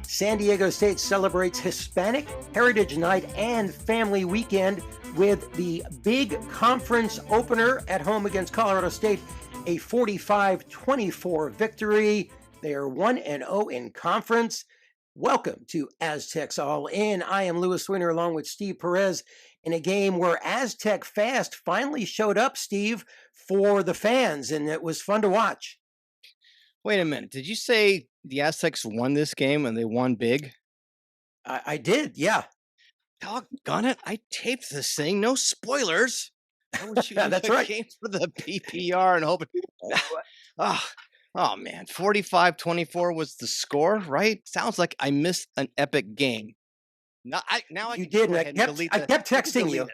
San Diego State celebrates Hispanic Heritage Night and Family Weekend with the big conference opener at home against Colorado State, a 45-24 victory. They are 1-0 in conference. Welcome to Aztecs All In. I am Louis Weiner along with Steve Perez in a game where Aztec Fast finally showed up, Steve, for the fans, and it was fun to watch. Wait a minute. Did you say the Aztecs won this game and they won big? I did, yeah. Doggone it. I taped this thing. No spoilers. I was shooting That's the right. game for the PPR and hoping. Oh, man. 45-24 was the score, right? Sounds like I missed an epic game. Now I You can did, go and ahead and delete I kept texting you.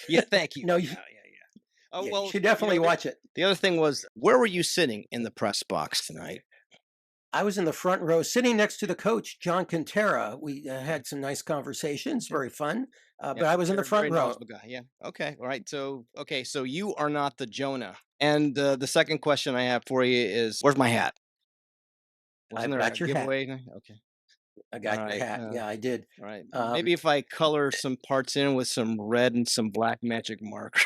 Yeah, thank you. No, yeah. Oh, you well, should definitely watch it. The other thing was, where were you sitting in the press box tonight? I was in the front row sitting next to the coach, John Quintera. We had some nice conversations, very fun, but I was in the front row. Guy. Yeah. Okay. All right. So you are not the Jonah. And the second question I have for you is, where's my hat? I've got your hat. Okay. I got your hat. Yeah, I did. All right. Maybe if I color some parts in with some red and some black magic marker.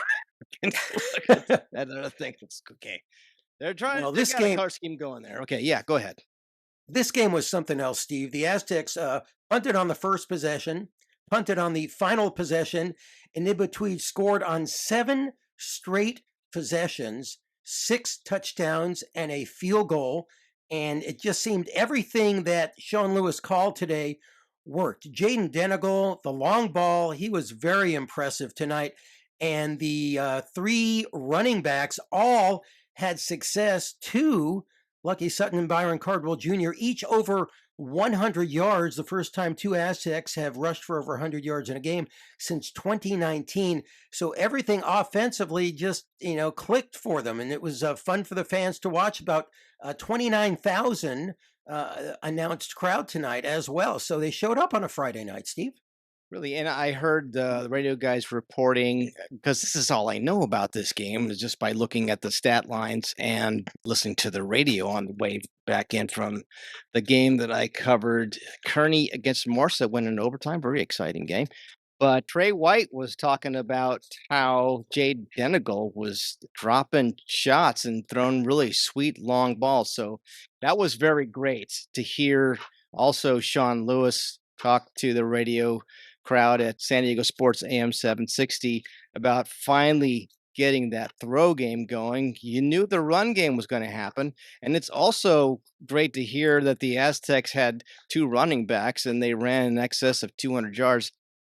That other thing is okay. They're trying. Well, this game, a color scheme going there. Okay, yeah, go ahead. This game was something else, Steve. The Aztecs punted on the first possession, punted on the final possession, and Nibitui scored on 7 straight possessions, 6 touchdowns, and a field goal. And it just seemed everything that Sean Lewis called today worked. Jayden Denegal, the long ball, he was very impressive tonight. And the 3 running backs all had success. 2, Lucky Sutton and Byron Cardwell Jr., each over 100 yards. The first time 2 Aztecs have rushed for over 100 yards in a game since 2019. So everything offensively just, clicked for them. And it was fun for the fans to watch. About 29,000 announced crowd tonight as well. So they showed up on a Friday night, Steve. Really, and I heard the radio guys reporting, because this is all I know about this game, is just by looking at the stat lines and listening to the radio on the way back in from the game that I covered. Kearney against Morsa went in overtime, very exciting game. But Trey White was talking about how Jayden Denegal was dropping shots and throwing really sweet long balls. So that was very great to hear. Also, Sean Lewis talk to the radio crowd at San Diego Sports AM 760 about finally getting that throw game going. You knew the run game was going to happen. And it's also great to hear that the Aztecs had 2 running backs and they ran in excess of 200 yards.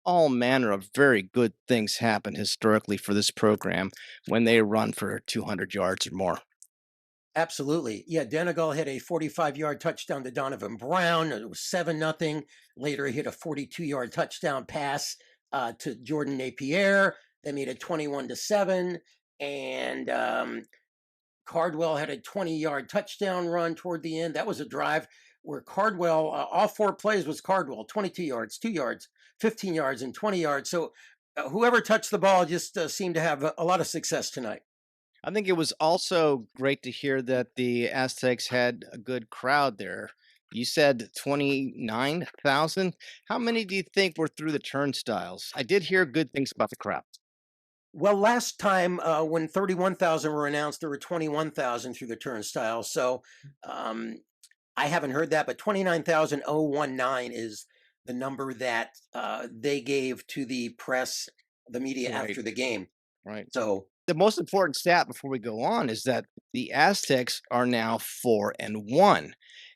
All manner of very good things happen historically for this program when they run for 200 yards or more. Absolutely. Yeah, Denegal hit a 45-yard touchdown to Donovan Brown. It was 7-0. Later, he hit a 42-yard touchdown pass to Jordan Napier. They made it 21-7. And Cardwell had a 20-yard touchdown run toward the end. That was a drive where Cardwell, all 4 plays was Cardwell, 22 yards, 2 yards, 15 yards, and 20 yards. So whoever touched the ball just seemed to have a lot of success tonight. I think it was also great to hear that the Aztecs had a good crowd there. You said 29,000. How many do you think were through the turnstiles? I did hear good things about the crowd. Well, last time when 31,000 were announced, there were 21,000 through the turnstile. So I haven't heard that, but 29,019 is the number that they gave to the press, the media after the game. Right. So the most important stat before we go on is that the Aztecs are now 4-1,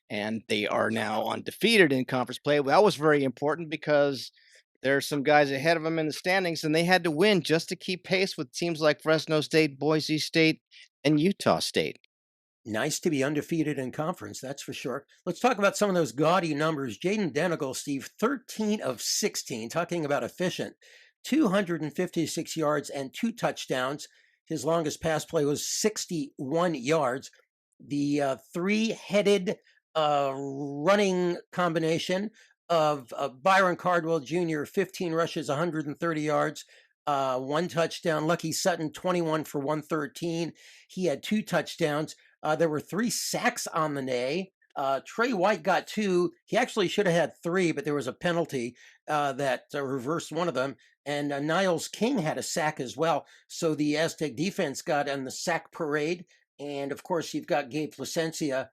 and they are now undefeated in conference play. Well, that was very important because there are some guys ahead of them in the standings, and they had to win just to keep pace with teams like Fresno State, Boise State, and Utah State. Nice to be undefeated in conference, that's for sure. Let's talk about some of those gaudy numbers. Jayden Denegal, Steve, 13 of 16, talking about efficient. 256 yards and 2 touchdowns. His longest pass play was 61 yards. The 3-headed running combination of Byron Cardwell Jr., 15 rushes, 130 yards. one touchdown. Lucky Sutton, 21 for 113. He had 2 touchdowns. There were 3 sacks on the day. Trey White got 2. He actually should have had 3, but there was a penalty that reversed one of them. And Niles King had a sack as well. So the Aztec defense got on the sack parade. And of course, you've got Gabe Placencia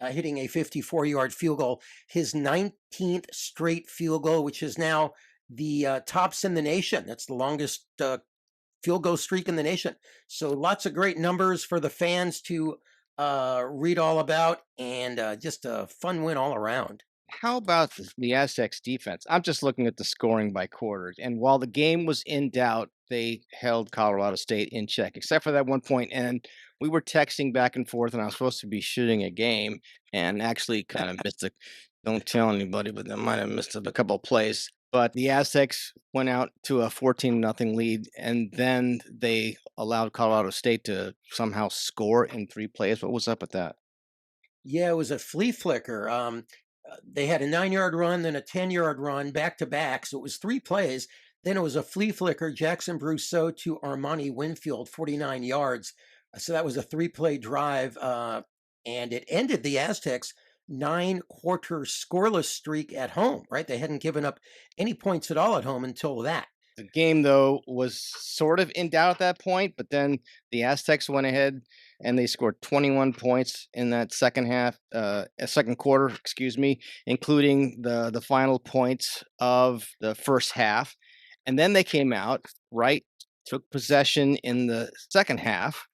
hitting a 54-yard field goal, his 19th straight field goal, which is now the tops in the nation. That's the longest field goal streak in the nation. So lots of great numbers for the fans to read all about, and just a fun win all around. How about the Aztecs defense? I'm just looking at the scoring by quarters. And while the game was in doubt, they held Colorado State in check, except for that one point. And we were texting back and forth, and I was supposed to be shooting a game and actually kind of missed a, don't tell anybody, but I might have missed a couple of plays. But the Aztecs went out to a 14-0 lead, and then they allowed Colorado State to somehow score in 3 plays. What was up with that? Yeah, it was a flea flicker. They had a 9-yard run, then a 10-yard run back to back. So it was 3 plays. Then it was a flea flicker, Jackson Brousseau to Armani Winfield, 49 yards. So that was a 3-play drive. And it ended the Aztecs' 9-quarter scoreless streak at home, right? They hadn't given up any points at all at home until that. The game, though, was sort of in doubt at that point, but then the Aztecs went ahead and they scored 21 points in that second quarter, excuse me, including the final points of the first half. And then they came out, right, took possession in the second half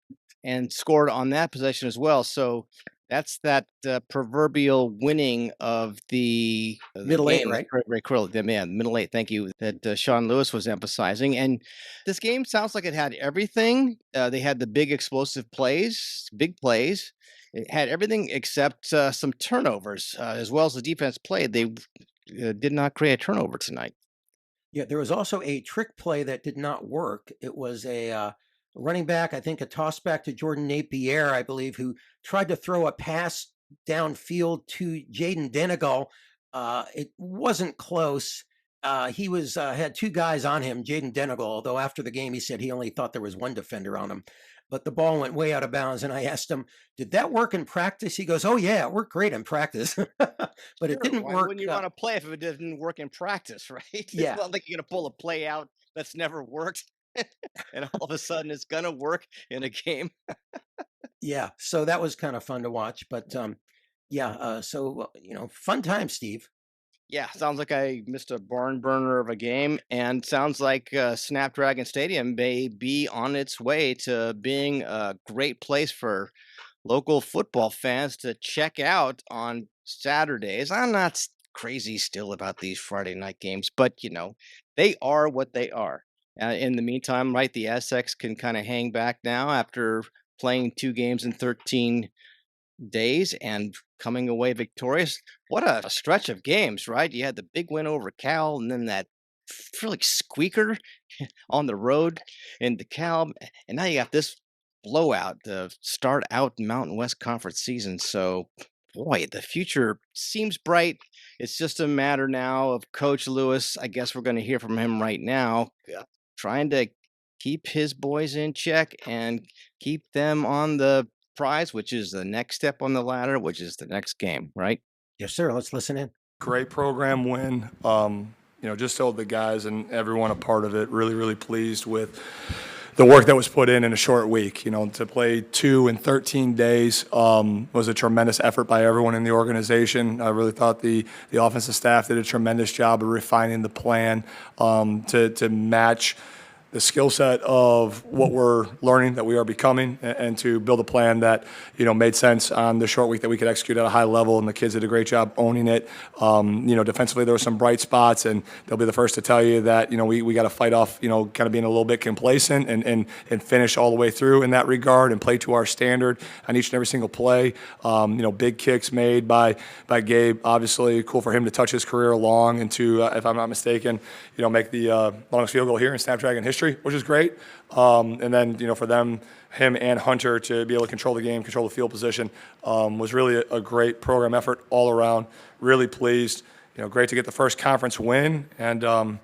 and scored on that possession as well. So that's that proverbial winning of the Middle eight, game. right? Very cool. The man, middle eight. Thank you. That Sean Lewis was emphasizing. And this game sounds like it had everything. They had the big explosive plays, big plays. It had everything except some turnovers. As well as the defense played, they did not create a turnover tonight. Yeah, there was also a trick play that did not work. It was a running back, I think a toss back to Jordan Napier, I believe, who tried to throw a pass downfield to Jayden Denegal. It wasn't close. He was had 2 guys on him, Jayden Denegal, although after the game he said he only thought there was 1 defender on him. But the ball went way out of bounds, and I asked him, "Did that work in practice?" He goes, "Oh yeah, it worked great in practice," but it Sure. didn't Why work. wouldn't you want to play if it didn't work in practice, right? It's Yeah, not like you're gonna pull a play out that's never worked, and all of a sudden it's gonna work in a game. yeah. So that was kind of fun to watch. But yeah, fun time, Steve. Yeah, sounds like I missed a barn burner of a game, and sounds like Snapdragon Stadium may be on its way to being a great place for local football fans to check out on Saturdays. I'm not crazy still about these Friday night games, but they are what they are. In the meantime, right, the Aztecs can kind of hang back now after playing 2 games in 13 days and coming away victorious. What a stretch of games, right? You had the big win over Cal, and then that really squeaker on the road in DeKalb, and now you got this blowout to start out Mountain West Conference season. So, boy, the future seems bright. It's just a matter now of Coach Lewis. I guess we're going to hear from him right now, trying to keep his boys in check and keep them on the prize, which is the next step on the ladder, which is the next game, right? Yes, sir. Let's listen in. Great program win. Just told the guys and everyone a part of it. Really, really pleased with the work that was put in a short week. To play 2 in 13 days was a tremendous effort by everyone in the organization. I really thought the offensive staff did a tremendous job of refining the plan to match the skill set of what we're learning, that we are becoming, and to build a plan that made sense on the short week that we could execute at a high level. And the kids did a great job owning it. Defensively there were some bright spots, and they'll be the first to tell you that we got to fight off kind of being a little bit complacent and finish all the way through in that regard and play to our standard on each and every single play. Big kicks made by Gabe. Obviously, cool for him to touch his career along and to, if I'm not mistaken, make the longest field goal here in Snapdragon history, which is great. And then, for him and Hunter to be able to control the game, control the field position, was really a great program effort all around. Really pleased. Great to get the first conference win, and going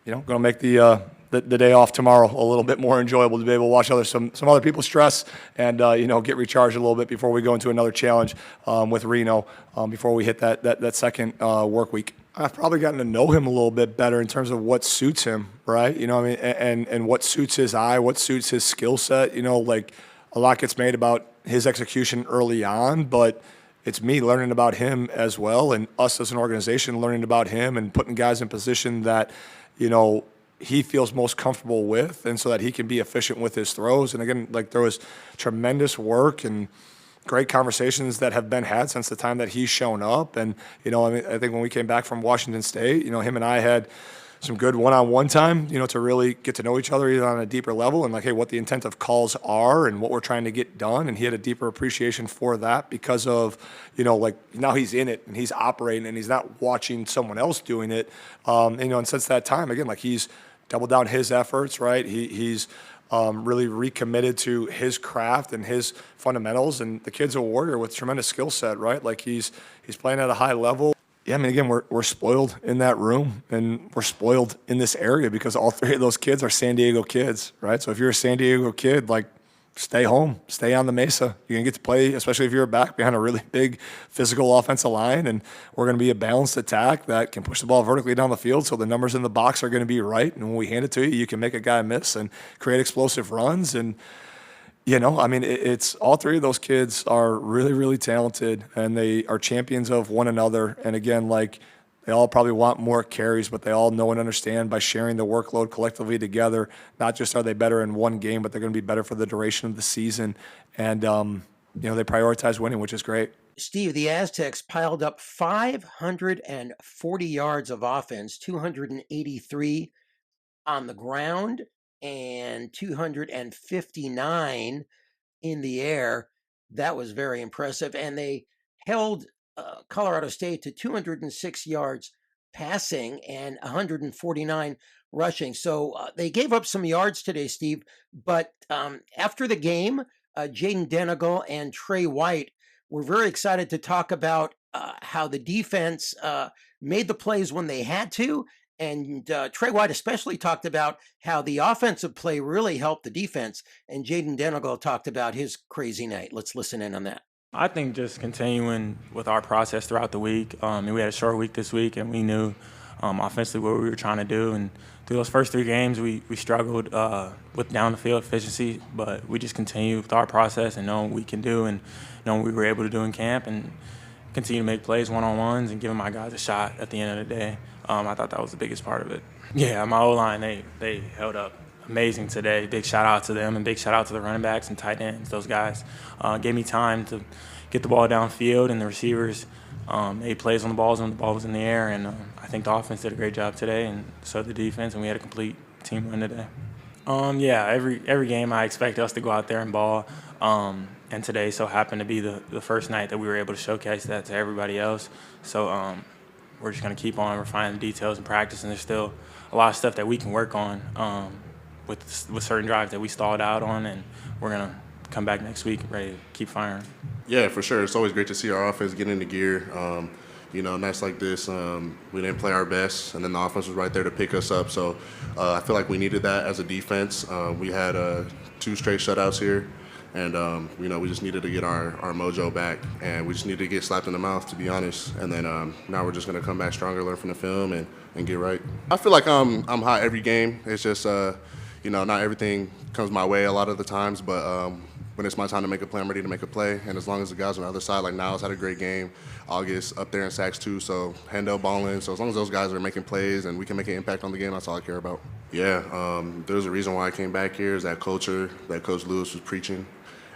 to make the the day off tomorrow a little bit more enjoyable, to be able to watch some other people stress and get recharged a little bit before we go into another challenge with Reno before we hit that second work week. I've probably gotten to know him a little bit better in terms of what suits him, right? And what suits his eye, what suits his skill set. Like a lot gets made about his execution early on, but it's me learning about him as well, and us as an organization learning about him and putting guys in position that, he feels most comfortable with, and so that he can be efficient with his throws. And again, like there was tremendous work and great conversations that have been had since the time that he's shown up. And, I think when we came back from Washington State, him and I had some good one-on-one time, to really get to know each other either on a deeper level and like, hey, what the intent of calls are and what we're trying to get done. And he had a deeper appreciation for that because of, like now he's in it and he's operating and he's not watching someone else doing it. And since that time, again, like he's doubled down his efforts, right? He's really recommitted to his craft and his fundamentals. And the kid's a warrior with tremendous skill set, right? Like he's playing at a high level. Yeah, I mean, again, we're spoiled in that room, and we're spoiled in this area because all three of those kids are San Diego kids, right? So if you're a San Diego kid, like, stay home, stay on the Mesa. You're going to get to play, especially if you're a back behind a really big physical offensive line, and we're going to be a balanced attack that can push the ball vertically down the field so the numbers in the box are going to be right. And when we hand it to you, you can make a guy miss and create explosive runs. And it's all three of those kids are really, really talented, and they are champions of one another. And again, like they all probably want more carries, but they all know and understand by sharing the workload collectively together, not just are they better in one game, but they're going to be better for the duration of the season. And, they prioritize winning, which is great. Steve, the Aztecs piled up 540 yards of offense, 283 on the ground, and 259 in the air. That was very impressive. And they held Colorado State to 206 yards passing and 149 rushing. So they gave up some yards today, Steve. But after the game, Jayden Denegal and Trey White were very excited to talk about how the defense made the plays when they had to. And Trey White especially talked about how the offensive play really helped the defense. And Jayden Denegal talked about his crazy night. Let's listen in on that. I think just continuing with our process throughout the week. We had a short week this week, and we knew offensively what we were trying to do. And through those first three games, we struggled with down-the-field efficiency, but we just continued with our process and knowing what we can do and knowing what we were able to do in camp and continue to make plays one-on-ones and giving my guys a shot at the end of the day. I thought that was the biggest part of it. Yeah, my O-line, they held up amazing today. Big shout-out to them and big shout-out to the running backs and tight ends. Those guys gave me time to get the ball downfield, and the receivers made plays on the balls when the ball was in the air. And I think the offense did a great job today, and so did the defense, and we had a complete team win today. Every game I expect us to go out there and ball. And today so happened to be the first night that we were able to showcase that to everybody else. So we're just going to keep on refining the details and practice, and there's still a lot of stuff that we can work on with certain drives that we stalled out on, and we're going to come back next week ready to keep firing. Yeah, for sure. It's always great to see our offense get into gear. Nights like this, we didn't play our best, and then the offense was right there to pick us up. So I feel like we needed that as a defense. We had 2 straight shutouts here. And, we just needed to get our mojo back, and we just needed to get slapped in the mouth, to be honest. And then now we're just going to come back stronger, learn from the film, and get right. I feel like I'm hot every game. It's just, not everything comes my way a lot of the times, but when it's my time to make a play, I'm ready to make a play. And as long as the guys on the other side, like Niles had a great game, August up there in sacks too, so Hendo balling. So as long as those guys are making plays and we can make an impact on the game, that's all I care about. Yeah, there's a reason why I came back here is that culture that Coach Lewis was preaching.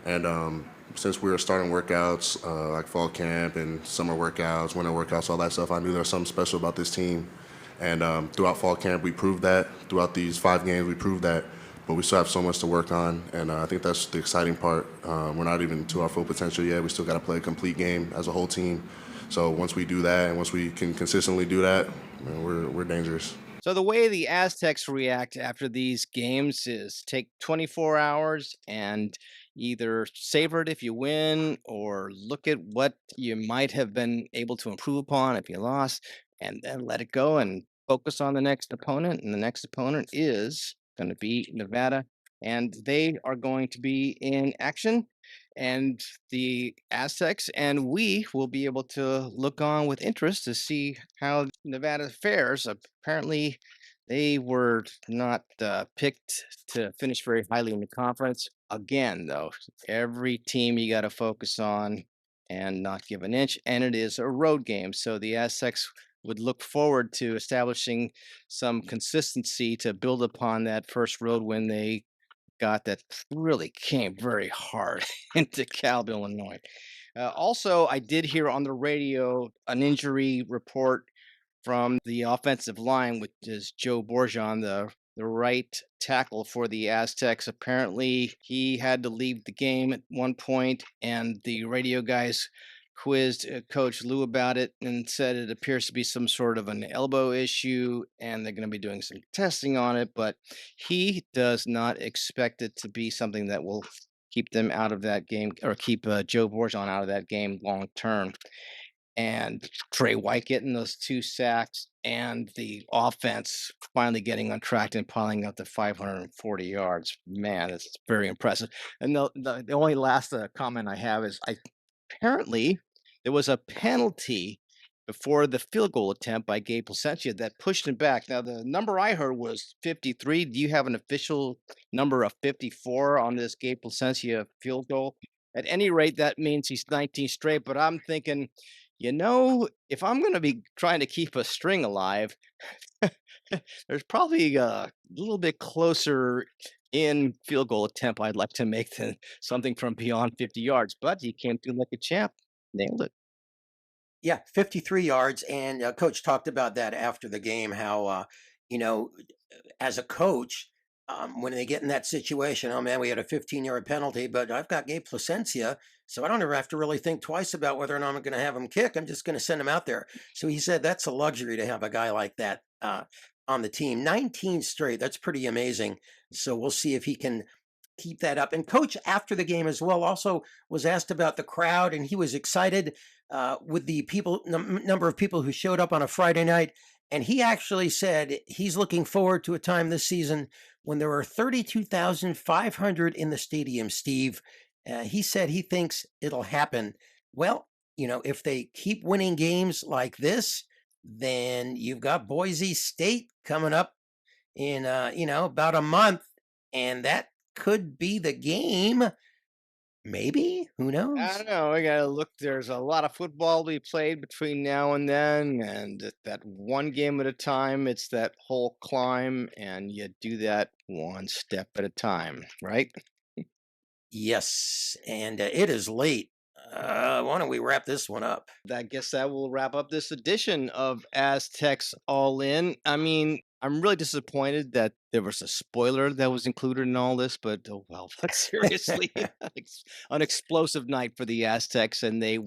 And since we were starting workouts, like fall camp and summer workouts, winter workouts, all that stuff, I knew there was something special about this team. And throughout fall camp, we proved that. Throughout these 5 games, we proved that. But we still have so much to work on, and I think that's the exciting part. We're not even to our full potential yet. We still got to play a complete game as a whole team. So once we do that, and once we can consistently do that, we're dangerous. So the way the Aztecs react after these games is take 24 hours and either savor it if you win or look at what you might have been able to improve upon if you lost, and then let it go and focus on the next opponent. And the next opponent is going to be Nevada, and they are going to be in action. And the Aztecs and we will be able to look on with interest to see how Nevada fares. Apparently, they were not picked to finish very highly in the conference. Again, though, every team you got to focus on and not give an inch. And it is a road game. So the Aztecs would look forward to establishing some consistency to build upon that first road win they got that really came very hard into Cal, Illinois. Also, I did hear on the radio an injury report from the offensive line, which is Joe Borjan, the right tackle for the Aztecs. Apparently, he had to leave the game at one point, and the radio guys quizzed Coach Lou about it and said it appears to be some sort of an elbow issue, and they're going to be doing some testing on it, but he does not expect it to be something that will keep them out of that game or keep Joe Borjan out of that game long term. And Trey White getting those 2 sacks and the offense finally getting on track and piling up to 540 yards. Man, it's very impressive. And the only last comment I have is apparently there was a penalty before the field goal attempt by Gabe Placentia that pushed him back. Now, the number I heard was 53. Do you have an official number of 54 on this Gabe Placentia field goal? At any rate, that means he's 19 straight, but I'm thinking, if I'm going to be trying to keep a string alive, there's probably a little bit closer in field goal attempt I'd like to make than something from beyond 50 yards. But he came through like a champ. Nailed it. Yeah, 53 yards. And coach talked about that after the game, how, as a coach, when they get in that situation, oh man, we had a 15-yard penalty, but I've got Gabe Placentia, so I don't ever have to really think twice about whether or not I'm going to have him kick. I'm just going to send him out there. So he said that's a luxury to have a guy like that on the team. 19 straight, that's pretty amazing. So we'll see if he can keep that up. And coach, after the game as well, also was asked about the crowd, and he was excited with the number of people who showed up on a Friday night. And he actually said he's looking forward to a time this season when there are 32,500 in the stadium, Steve. He said he thinks it'll happen. Well, if they keep winning games like this, then you've got Boise State coming up in, about a month. And that could be the game. Maybe, who knows? I don't know. We gotta look. There's a lot of football to be played between now and then, and that one game at a time. It's that whole climb, and you do that one step at a time, right? Yes, and it is late. Why don't we wrap this one up? I guess that will wrap up this edition of Aztecs All In. I mean, I'm really disappointed that there was a spoiler that was included in all this, but oh well, but seriously, an explosive night for the Aztecs, and they,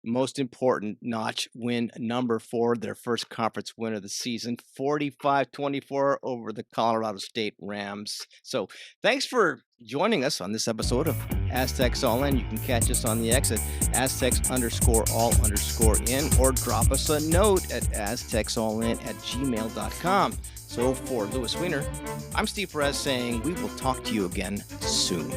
most important, notch win number 4, their first conference win of the season, 45-24 over the Colorado State Rams. So thanks for joining us on this episode of Aztecs All In. You can catch us on the X at Aztecs_all_in, or drop us a note at aztecsallin@gmail.com. So for Louis Weiner, I'm Steve Perez saying we will talk to you again soon.